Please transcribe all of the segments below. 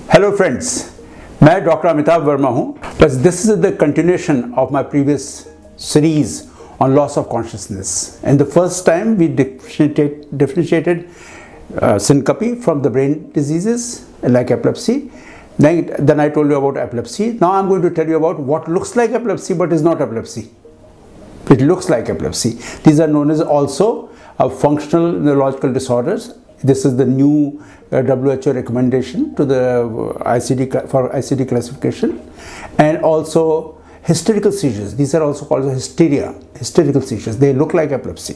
Hello friends, मैं doctor Amitabh Verma हूँ। बस this is the continuation of my previous series on loss of consciousness. And the first time we differentiated syncope from the brain diseases like epilepsy. Then I told you about epilepsy. Now I'm going to tell you about what looks like epilepsy but is not epilepsy. It looks like epilepsy. These are known as also functional neurological disorders. This is the new WHO recommendation to the ICD classification, and also hysterical seizures. These are also called hysterical seizures. They look like epilepsy.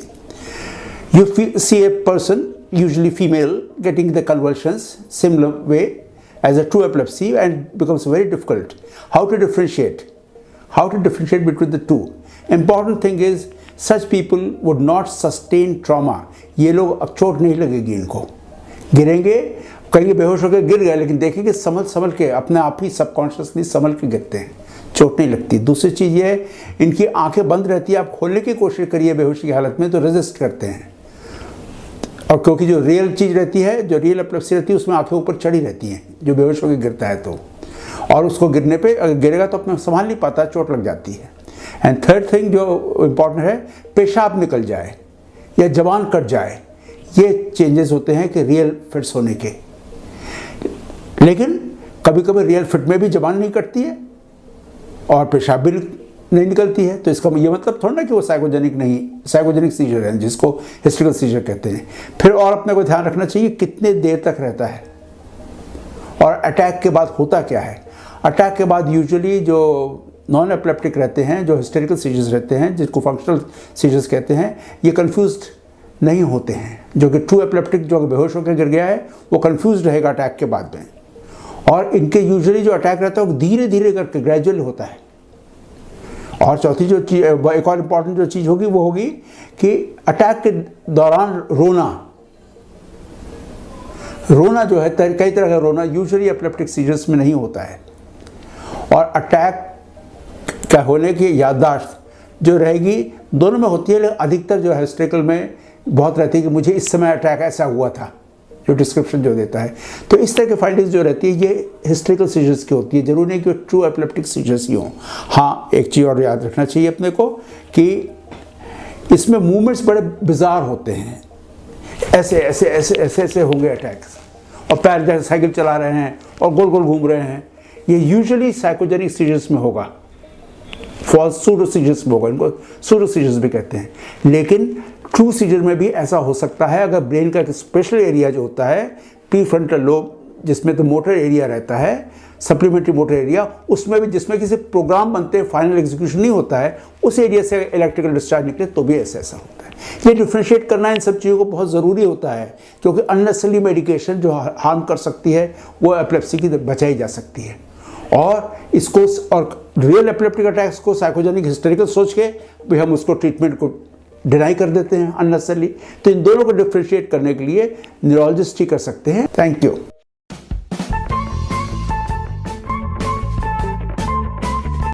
You see a person, usually female, getting the convulsions similar way as a true epilepsy, and becomes very difficult. How to differentiate between the two? Important thing is such people would not sustain trauma. ये लोग अब चोट नहीं लगेगी, इनको गिरेंगे, कहेंगे बेहोश होकर गिर गए, लेकिन देखेंगे संभल के अपने आप ही सबकॉन्शियसली संभल के गिरते हैं, चोट नहीं लगती। दूसरी चीज़ ये है, इनकी आंखें बंद रहती है, आप खोलने की कोशिश करिए बेहोशी की हालत में तो रेजिस्ट करते हैं। और क्योंकि जो रियल चीज़ रहती है, जो रियल एपिलेप्सी रहती है, उसमें आंखें ऊपर चढ़ी रहती हैं, जो बेहोश होकर गिरता है तो, और उसको गिरने पे अगर गिरेगा तो अपने संभाल नहीं पाता, चोट लग जाती है। एंड थर्ड थिंग जो इम्पॉर्टेंट है, पेशाब निकल जाए या जबान कट जाए, ये चेंजेस होते हैं कि रियल फिट्स होने के। लेकिन कभी कभी रियल फिट में भी जबान नहीं कटती है और पेशाब भी नहीं निकलती है, तो इसका ये मतलब थोड़ा ना कि वो साइकोजेनिक सीजर है, जिसको हिस्टेरिकल सीजर कहते हैं। फिर और अपने को ध्यान रखना चाहिए कितने देर तक रहता है और अटैक के बाद होता क्या है। अटैक के बाद यूजुअली जो नॉन एपिलेप्टिक रहते हैं, जो हिस्टेरिकल सीजर्स रहते हैं, जिसको फंक्शनल सीजर्स कहते हैं, ये कंफ्यूज्ड नहीं होते हैं। जो कि ट्रू एपिलेप्टिक जो बेहोश होकर गिर गया है, वो कंफ्यूज्ड रहेगा अटैक के बाद में। और इनके यूजुअली जो अटैक रहता है वो धीरे धीरे करके ग्रेजुअल होता है। और चौथी जो चीज़, एक और इम्पॉर्टेंट जो चीज़ होगी वो होगी कि अटैक के दौरान रोना जो है, कई तरह का रोना यूजुअली एपिलेप्टिक सीजर्स में नहीं होता है। और अटैक क्या होने की याददाश्त जो रहेगी दोनों में होती है, लेकिन अधिकतर जो है हिस्टेरिकल में बहुत रहती है कि मुझे इस समय अटैक ऐसा हुआ था, जो डिस्क्रिप्शन जो देता है। तो इस तरह की फाइंडिंग्स जो रहती है ये हिस्टेरिकल सीजर्स की होती है, जरूरी नहीं कि ट्रू एपिलेप्टिक सीजर्स ही हों। हाँ, एक चीज़ और याद रखना चाहिए अपने को कि इसमें मूवमेंट्स बड़े बिजार होते हैं, ऐसे होंगे अटैक्स, और पैर जैसे साइकिल चला रहे हैं और गोल गोल घूम रहे हैं। ये यूजुअली साइकोजेनिक सीजर्स में होगा, फॉल्स सूडो सीजर्स में होगा, इनको सूडो सीजर्स भी कहते हैं। लेकिन ट्रू सीजर में भी ऐसा हो सकता है अगर ब्रेन का एक स्पेशल एरिया जो होता है, प्रीफ्रंटल लोब, जिसमें तो मोटर एरिया रहता है, सप्लीमेंट्री मोटर एरिया, उसमें भी जिसमें किसी प्रोग्राम बनते हैं, फाइनल एग्जीक्यूशन नहीं होता है, उस एरिया से इलेक्ट्रिकल डिस्चार्ज निकले तो भी ऐसा होता है। ये डिफ्रेंशिएट करना इन सब चीज़ों को बहुत ज़रूरी होता है, क्योंकि अननेसेसरी मेडिकेशन जो हार्म कर सकती है वो एपिलेप्सी की बचाई जा सकती है। और इसको और रियल एपिलेप्टिक अटैक्स को साइकोजेनिक हिस्टेरिकल सोच के भी हम उसको ट्रीटमेंट को डिनाई कर देते हैं अननेसेसरली। तो इन दोनों को डिफ्रेंशिएट करने के लिए न्यूरोलॉजिस्ट ही कर सकते हैं। Thank you.